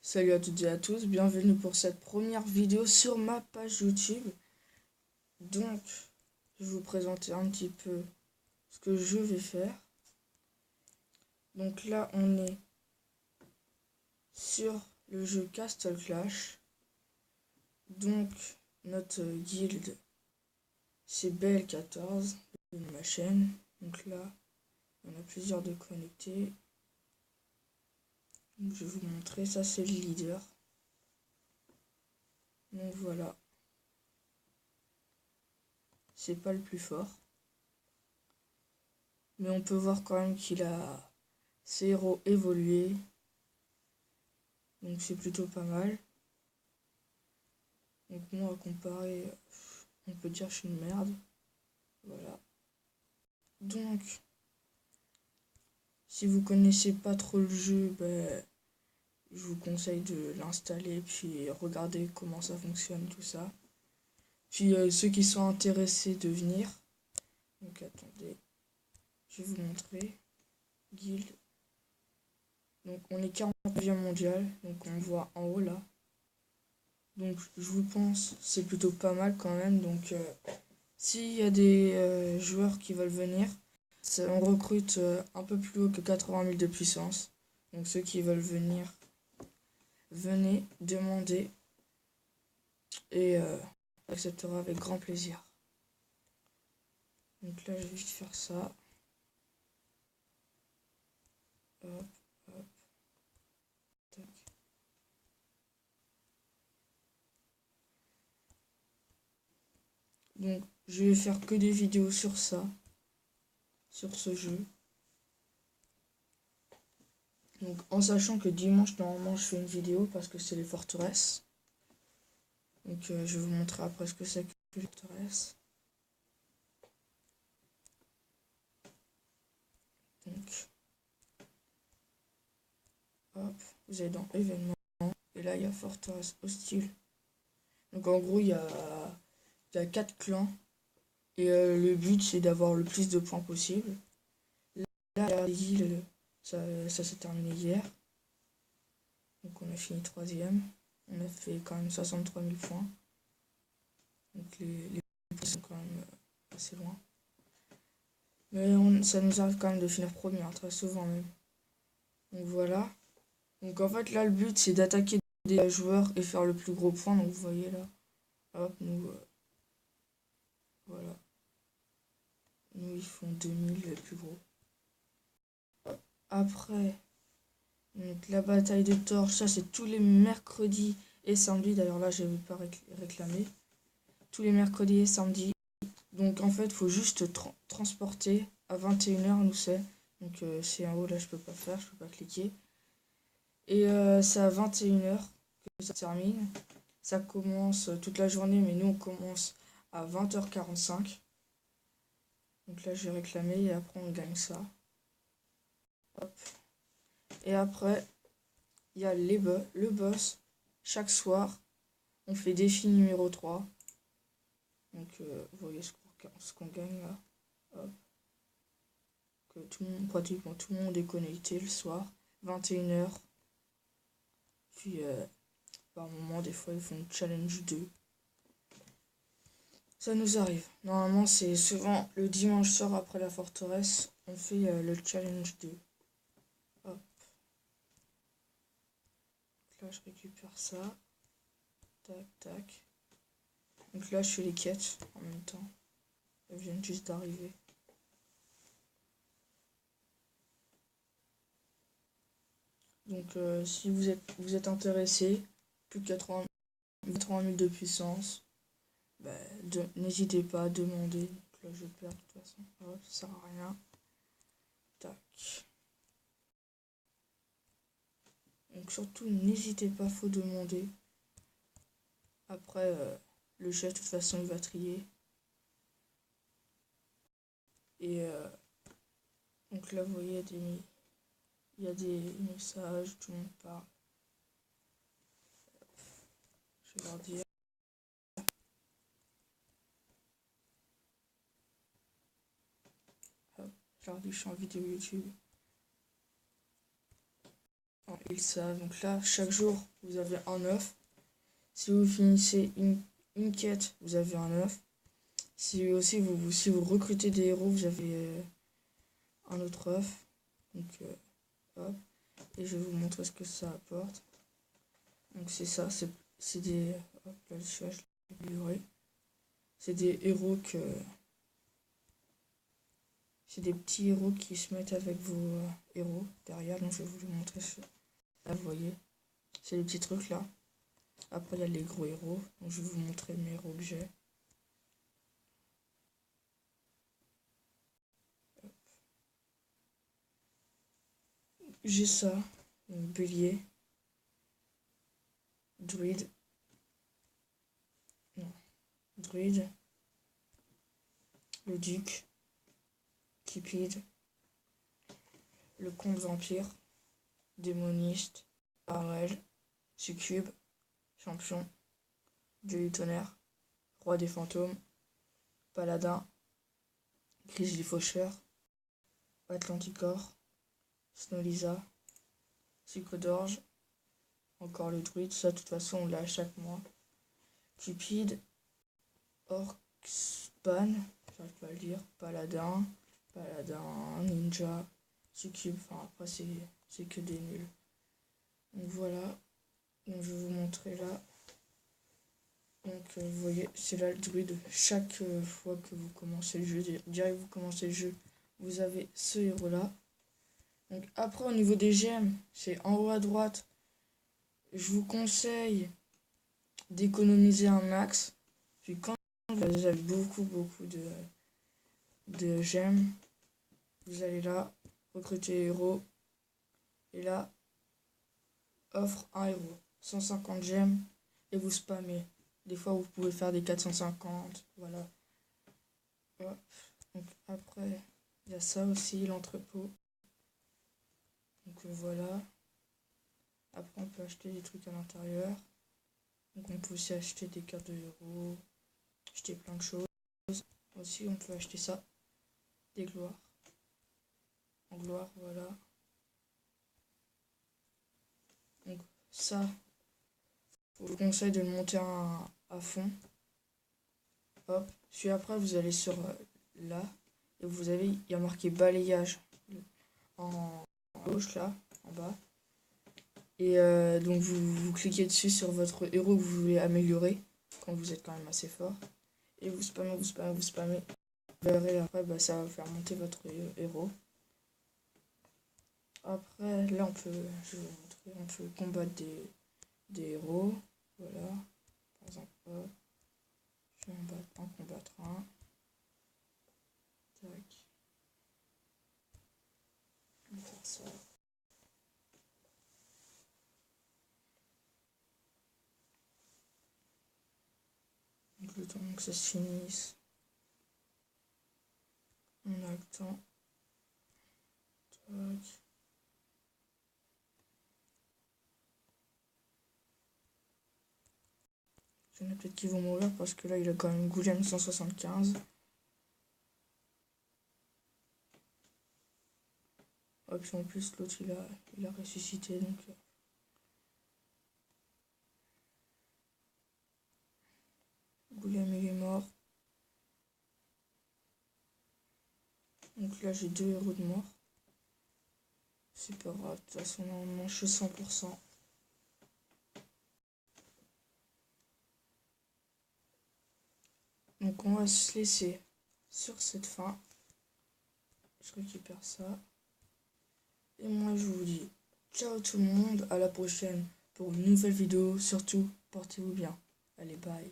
Salut à toutes et à tous, bienvenue pour cette première vidéo sur ma page YouTube. Donc, je vais vous présenter un petit peu ce que je vais faire. Donc là, on est sur le jeu Castle Clash. Donc, notre guilde, c'est BL14 de ma chaîne. Donc là, on a plusieurs de connectés. Donc, je vais vous montrer, ça c'est le leader. Donc voilà. C'est pas le plus fort. Mais on peut voir quand même qu'il a ses héros évolué. Donc c'est plutôt pas mal. Donc moi à comparer, on peut dire que je suis une merde. Voilà. Donc, si vous connaissez pas trop le jeu, je vous conseille de l'installer puis regarder comment ça fonctionne, tout ça. Puis ceux qui sont intéressés de venir. Donc attendez, je vais vous montrer. Guild. Donc on est 49e mondial, donc on voit en haut là. Donc je vous pense, c'est plutôt pas mal quand même. Donc s'il y a des joueurs qui veulent venir, on recrute un peu plus haut que 80 000 de puissance. Donc ceux qui veulent venir, venez, demandez et acceptera avec grand plaisir. Donc là je vais juste faire ça. Hop, hop. Tac. Donc je vais faire que des vidéos sur ça, sur ce jeu. Donc en sachant que dimanche normalement je fais une vidéo parce que c'est les forteresses. Donc je vais vous montrer après ce que c'est que les forteresses. Donc hop, vous allez dans événements et là il y a forteresse hostile. Donc en gros il y a 4 clans et le but c'est d'avoir le plus de points possible. Là les îles, ça s'est terminé hier. Donc on a fini 3ème. On a fait quand même 63 000 points. Donc les points sont quand même assez loin. Mais ça nous arrive quand même de finir premier, hein, très souvent même. Donc voilà. Donc en fait là le but c'est d'attaquer des joueurs et faire le plus gros point. Donc vous voyez là. Hop, nous voilà. Nous ils font 2000 le plus gros. Après, donc la bataille de torches, ça c'est tous les mercredis et samedis. D'ailleurs là je vais pas réclamer. Tous les mercredis et samedis. Donc en fait il faut juste transporter à 21h nous c'est. Donc c'est en haut là je peux pas faire, je peux pas cliquer. Et c'est à 21h que ça termine. Ça commence toute la journée mais nous on commence à 20h45. Donc là je vais réclamer et après on gagne ça. Hop. Et après, il y a le boss. Chaque soir, on fait défi numéro 3. Donc vous voyez ce qu'on gagne là. Hop. Que pratiquement tout le monde est connecté le soir. 21h. Puis par moment, des fois, ils font challenge 2. Ça nous arrive. Normalement, c'est souvent le dimanche soir après la forteresse. On fait le challenge 2. Hop. Là, je récupère ça. Tac, tac. Donc là, je fais les quêtes en même temps. Elles viennent juste d'arriver. Donc si vous êtes intéressé, plus de 80 000 de puissance, n'hésitez pas à demander. Donc là, je perds de toute façon. Hop, ça sert à rien. Tac. Donc surtout, n'hésitez pas, faut demander. Après, le chef, de toute façon, il va trier. Et donc là, vous voyez, il y a des messages, tout le monde parle. Je vais leur dire. Hop, je leur dis, je suis en vidéo YouTube. Ils savent. Donc là, chaque jour, vous avez un œuf. Si vous finissez une quête, vous avez un œuf. Si vous recrutez des héros, vous avez un autre œuf. Donc, hop. Et je vais vous montrer ce que ça apporte. Donc c'est ça, c'est des... Hop, là, je l'ai amélioré. C'est des héros que... C'est des petits héros qui se mettent avec vos héros derrière. Donc je vais vous le montrer. Là, vous voyez. C'est les petits trucs là. Après, il y a les gros héros. Donc je vais vous montrer mes héros que j'ai. J'ai ça. Donc, bélier. Druide. Non. Druide. Le duc. Cupide. Le comte vampire. Démoniste. Armel. Succube. Champion. Dieu du tonnerre. Roi des fantômes. Paladin. Grizzly faucheur. Atlanticor. Snolisa. Sucre d'orge. Encore le druide, ça de toute façon on l'a à chaque mois. Cupide. Orcspan. J'arrive pas à le dire. Paladin. Ninja. Succube. Enfin après c'est que des nuls. Donc voilà. Donc je vais vous montrer là. Donc vous voyez, c'est là le druide. Chaque fois que vous commencez le jeu, direct vous commencez le jeu, vous avez ce héros là. Donc après au niveau des gemmes, c'est en haut à droite. Je vous conseille d'économiser un max. Puis quand vous avez beaucoup de gemmes, vous allez là, recruter héros. Et là, offre un héros. 150 gemmes et vous spammez. Des fois, vous pouvez faire des 450. Voilà. Hop. Donc après, il y a ça aussi, l'entrepôt. Donc voilà. Après, on peut acheter des trucs à l'intérieur. Donc on peut aussi acheter des cartes de héros. Acheter plein de choses. Aussi, on peut acheter ça. Des gloires. En gloire, voilà. Donc ça, je vous conseille de le monter à fond. Hop. Puis après, vous allez sur là. Et vous avez, il y a marqué balayage en gauche là, en bas. Et donc vous cliquez dessus sur votre héros que vous voulez améliorer, quand vous êtes quand même assez fort. Et vous spammez. Vous verrez après, bah, ça va faire monter votre héros. Après, là je vais vous montrer, on peut combattre des héros. Voilà. Par exemple, hop. Je vais en combattre un. Tac. On va faire ça. Donc le temps que ça se finisse. On a le temps. Tac. Il y en a peut-être qui vont mourir parce que là il a quand même Goulem 175. Et puis en plus l'autre il a ressuscité donc. Goulem il est mort. Donc là j'ai 2 héros de mort. C'est pas grave, de toute façon normalement je suis 100%. Donc on va se laisser sur cette fin. Je récupère ça. Et moi je vous dis ciao tout le monde, à la prochaine pour une nouvelle vidéo. Surtout, portez-vous bien. Allez, bye.